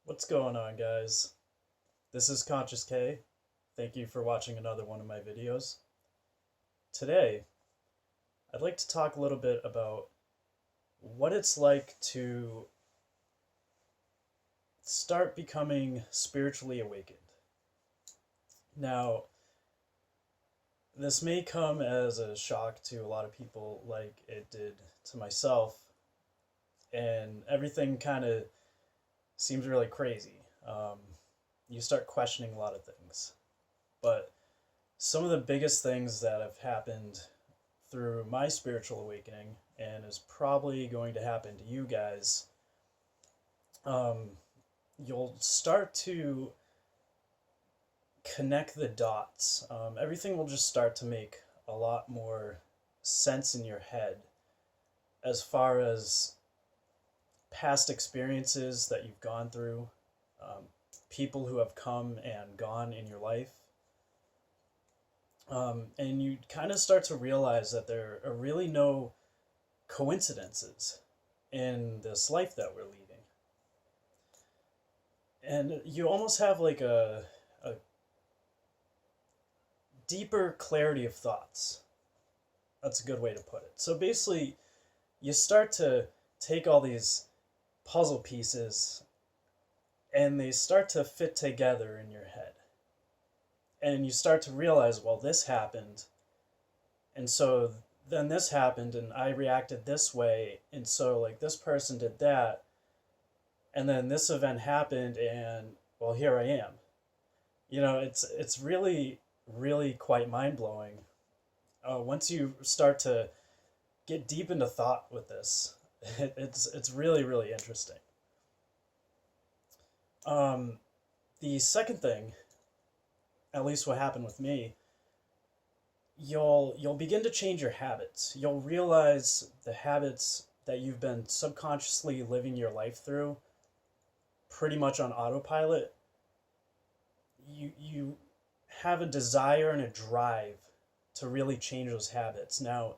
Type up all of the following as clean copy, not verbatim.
What's going on, guys? This is Conscious K. Thank you for watching another one of my videos. Today, I'd like to talk a little bit about what it's like to start becoming spiritually awakened. Now, this may come as a shock to a lot of people, like it did to myself, and everything kind of seems really crazy. You start questioning a lot of things. But some of the biggest things that have happened through my spiritual awakening, and is probably going to happen to you guys, um, you'll start to connect the dots. Everything will just start to make a lot more sense in your head as far as past experiences that you've gone through, um, people who have come and gone in your life. And you kind of start to realize that there are really no coincidences in this life that we're leading. And you almost have like a deeper clarity of thoughts. That's a good way to put it. So basically, you start to take all these puzzle pieces and they start to fit together in your head. And you start to realize, well, this happened, and so then this happened, and I reacted this way, and so like this person did that, and then this event happened, and well, here I am. It's really really quite mind blowing. Once you start to get deep into thought with this, it's really really interesting. Um, the second thing, at least what happened with me, you'll begin to change your habits. You'll realize the habits that you've been subconsciously living your life through pretty much on autopilot. You have a desire and a drive to really change those habits. Now,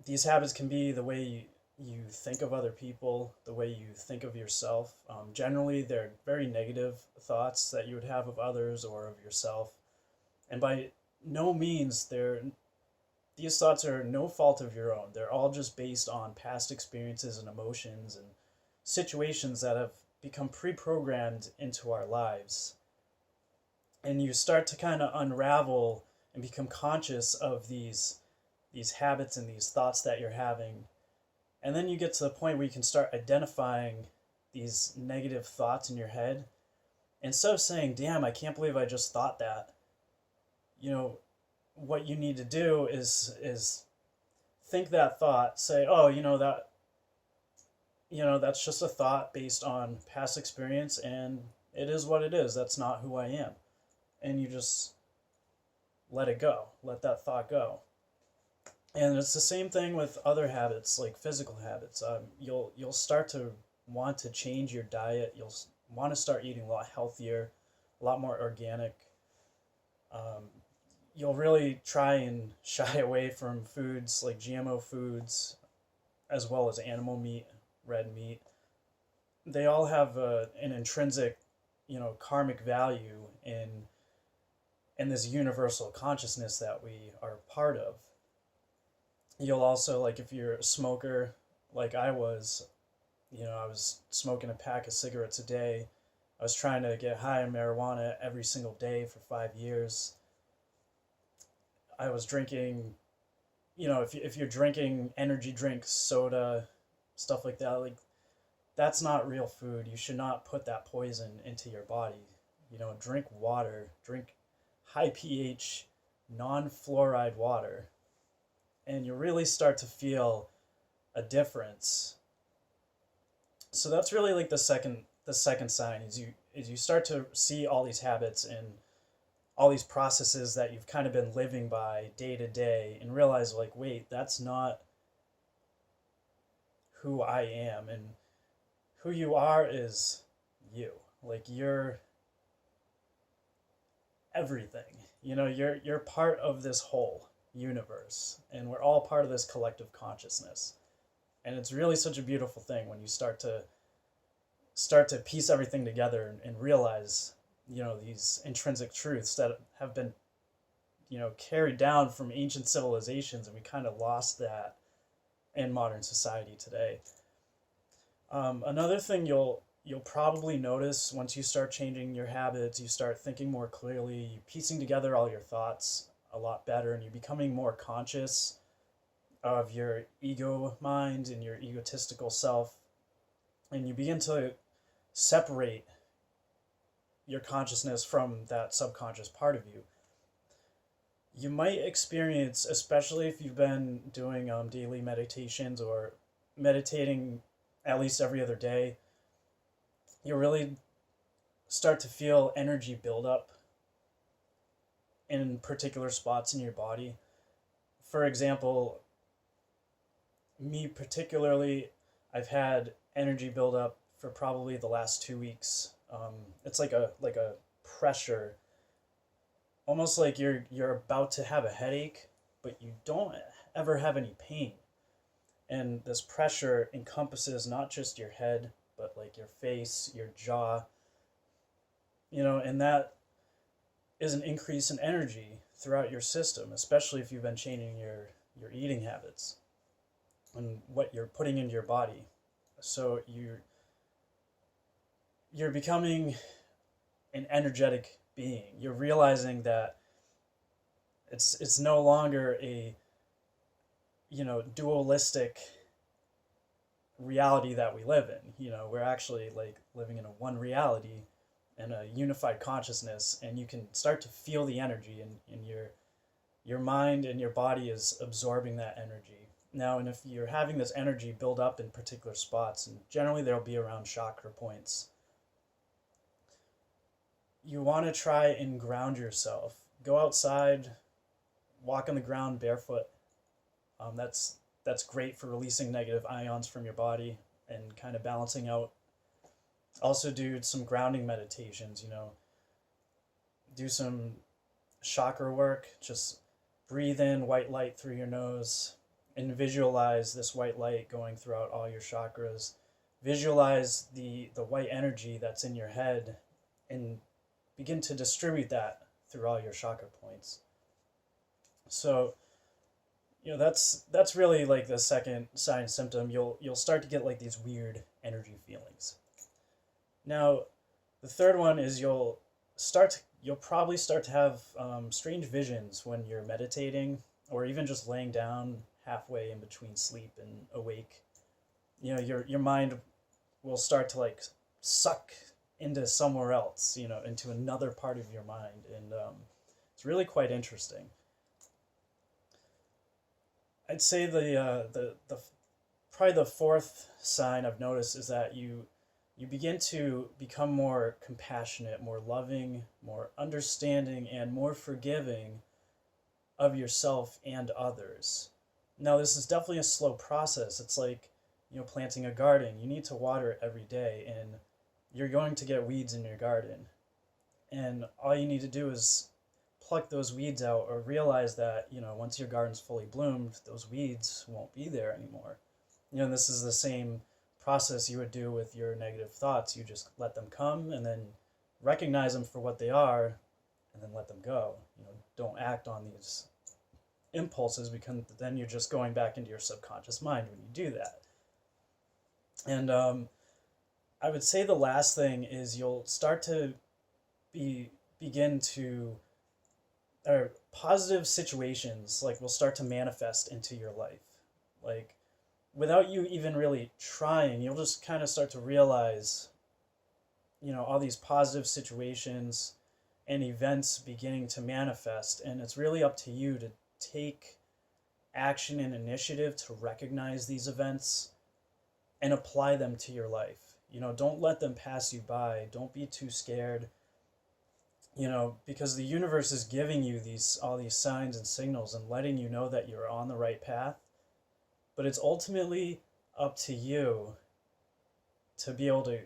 these habits can be the way you think of other people, the way you think of yourself. Generally, they're very negative thoughts that you would have of others or of yourself. And by no means, these thoughts are no fault of your own. They're all just based on past experiences and emotions and situations that have become pre-programmed into our lives. And you start to kind of unravel and become conscious of these habits and these thoughts that you're having. And then you get to the point where you can start identifying these negative thoughts in your head. Instead of saying, damn, I can't believe I just thought that, what you need to do is think that thought, say, oh, that's just a thought based on past experience, and it is what it is. That's not who I am. And you just let it go, let that thought go. And it's the same thing with other habits, like physical habits. You'll start to want to change your diet. You'll want to start eating a lot healthier, a lot more organic. Um, you'll really try and shy away from foods like GMO foods, as well as animal meat, red meat. They all have an intrinsic, karmic value in this universal consciousness that we are part of. You'll also, like, if you're a smoker, like I was, I was smoking a pack of cigarettes a day. I was trying to get high on marijuana every single day for 5 years. I was drinking, if you're drinking energy drinks, soda, stuff like that, like, that's not real food. You should not put that poison into your body. Drink water, drink high pH, non-fluoride water, and you really start to feel a difference. So that's really like the second sign is you start to see all these habits and all these processes that you've kind of been living by day to day, and realize, like, wait, that's not who I am. And who you are is you. Like, you're everything. You're part of this whole universe, and we're all part of this collective consciousness. And it's really such a beautiful thing when you start to start to piece everything together and realize, these intrinsic truths that have been, carried down from ancient civilizations, and we kind of lost that in modern society today. Another thing you'll probably notice once you start changing your habits, you start thinking more clearly, you piecing together all your thoughts a lot better, and you're becoming more conscious of your ego mind and your egotistical self, and you begin to separate your consciousness from that subconscious part of you. You might experience, especially if you've been doing daily meditations or meditating at least every other day, you really start to feel energy build up in particular spots in your body. For example, me particularly, I've had energy build up for probably the last 2 weeks. It's like a pressure, almost like you're about to have a headache, but you don't ever have any pain. And this pressure encompasses not just your head, but like your face, your jaw, and that is an increase in energy throughout your system, especially if you've been changing your eating habits and what you're putting into your body. So you're becoming an energetic being. You're realizing that it's no longer a dualistic reality that we live in. We're actually like living in a one reality and a unified consciousness, and you can start to feel the energy, and your mind and your body is absorbing that energy. Now, and if you're having this energy build up in particular spots, and generally there'll be around chakra points, you want to try and ground yourself. Go outside, walk on the ground barefoot. That's great for releasing negative ions from your body and kind of balancing out. Also do some grounding meditations, do some chakra work. Just breathe in white light through your nose and visualize this white light going throughout all your chakras. Visualize the white energy that's in your head and begin to distribute that through all your chakra points. So, that's really like the second sign symptom. You'll start to get like these weird energy feelings. Now, the third one is you'll probably start to have strange visions when you're meditating, or even just laying down halfway in between sleep and awake. Your mind will start to like suck into somewhere else, into another part of your mind, and it's really quite interesting. I'd say the probably the fourth sign I've noticed is that you begin to become more compassionate, more loving, more understanding, and more forgiving of yourself and others. Now, this is definitely a slow process. It's like, planting a garden. You need to water it every day, and you're going to get weeds in your garden. And all you need to do is pluck those weeds out, or realize that, once your garden's fully bloomed, those weeds won't be there anymore. This is the same process you would do with your negative thoughts. You just let them come and then recognize them for what they are and then let them go. Don't act on these impulses, because then you're just going back into your subconscious mind when you do that. And I would say the last thing is you'll start to begin to, or positive situations like will start to manifest into your life. Like, without you even really trying, you'll just kind of start to realize, all these positive situations and events beginning to manifest. And it's really up to you to take action and initiative to recognize these events and apply them to your life. Don't let them pass you by. Don't be too scared, because the universe is giving you all these signs and signals and letting you know that you're on the right path. But it's ultimately up to you to be able to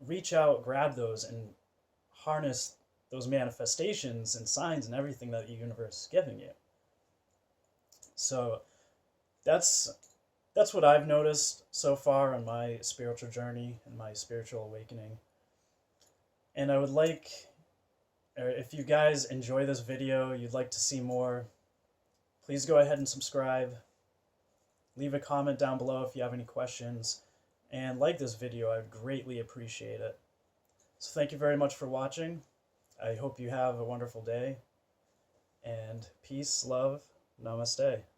reach out, grab those, and harness those manifestations and signs and everything that the universe is giving you. So that's that's what I've noticed so far on my spiritual journey and my spiritual awakening. And I would like, if you guys enjoy this video, you'd like to see more, please go ahead and subscribe. Leave a comment down below if you have any questions. And like this video, I'd greatly appreciate it. So thank you very much for watching. I hope you have a wonderful day. And peace, love, namaste.